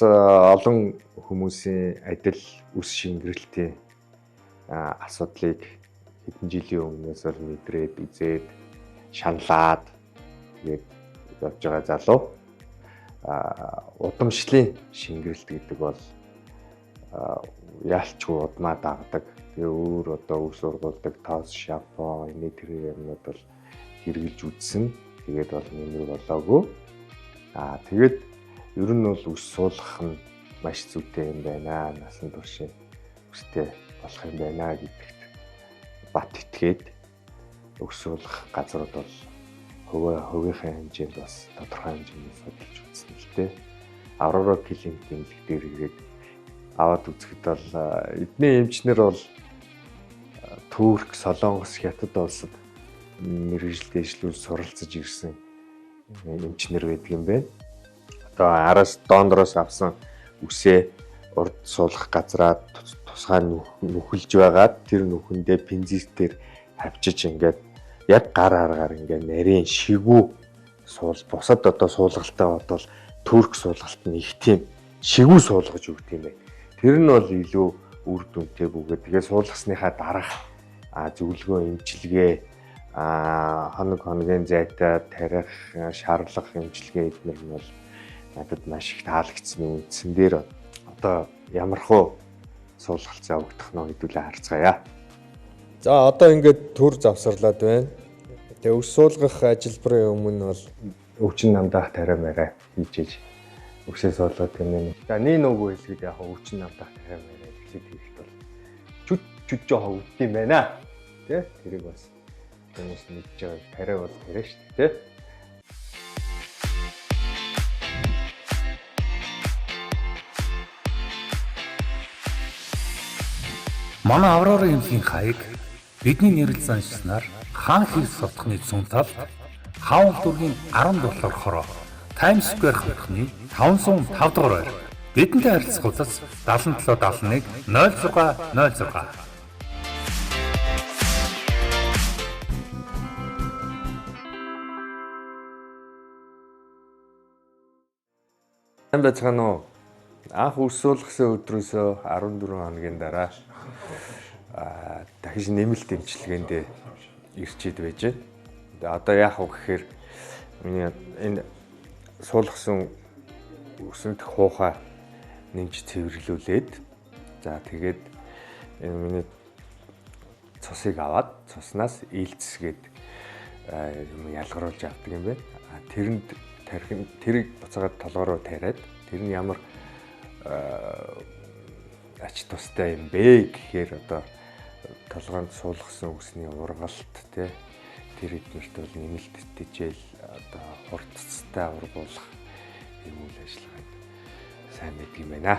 Олон хүмүүсийн адил үс шингэрэлтийн асуудлыг хэдэн жилийн өмнөөс л мэдрээд үзээд шаналаад тэгээд явж байгаа залуу. Удамшлын шингэрэлт гэдэг бол яалчгүй удмаа дагдаг. Тэгээ өөр одоо үс ургуулдаг тоос, шампунь, энэ тэр юмнууд бол хэрэгжилж үзсэн. Тэгээд бол нэмэр болоогүй. Тэгээд ер нь бол үс суулгах нь маш зүйтэй юм байна. Насан туршийн үстэй болох юм байна гэдэгт бат итгээд үс суулгах газрууд бол хувийнхаа хэмжээнд бас тодорхой хэмжээний судалж үзсэн л дээ. Aurora Clinic тэмдэг дээр ирээд аваад үзэхэд бол эдний эмчнэр бол Турк, Солонгос, Хятад улсад мэргэжил дэвшлүүл суралцж ирсэн эмчнэр байдаг юм байна. Одоо араас доондороос авсан үсээ урд суулгах газраа тусгай нүхэлж байгаад тэр нүхэндээ пензитээр хавчиж ингээд яг гар аргаар ингээд нарийн шигүү бусад одоо суулгалтаа бодвол Турк суулгалт нь их тийм шигүү суулгаж өгдөг юм байна. Тэр нь бол илүү үр дүнтэй бөгөөд тэгээ суулгасныхаа дараах зөвлөгөө эмчилгээ хоног хоногийн зайтай тарих шаарлах эмчилгээ эдгээр нь бол надад маш их таалагдсан юм. Үндсэн дээр одоо ямархуу суулгалт явагдах нь хэдүүлээ харцгаая. За одоо ингээд төр завсарлаад байна. Тэгээ өс суулгах ажилбарын өмнө бол өвчин намдаах тариа мэрэ хийжээж өсөө суулгаад гэнэ. За нэг нүгөө хэлгээд яг өвчин намдаах тариа мэрэ хэлээд хийхэд бол чүд жоо өвд юм байна. Тэ тэрийг бас хүмүүс мэдж байгаа тариа бол тариа шүү дээ. Тэ манай Aurora эмхийн хаяг бидний нэрэл заншснаар хаан хэл сувтахны зүүн талд хаан дүүргийн 10 доллараар Times Square хотны 505 дугаар байр. Бидэнтэй харилцах утас 7771 0606. Сайн байцгаана уу? Анх үс суулгасан өдрөөсөө 14 хоногийн дараа дахиж нэмэлт эмчилгээндээ ирчээд байж байна. Тэгээ одоо яах вэ гэхээр миний энэ суулгасан үсэнд хуухай нэмж цэвэрлүүлээд за тэгээд энэ миний цусыг аваад цуснаас ээлцсгээд юм ялгаруулж авдаг юм байна. Тэрэнд тэрийг буцаагаад толгороо тариад тэр нь ямар ач тустай юм бэ гэхээр одоо толгоонд суулгасан үсний ургалт тий тэр эднэрт бол нэмэлттэйжэл одоо хурдцтай ургуулах юм үйл ажиллагаанд сайн байдаг юм байна.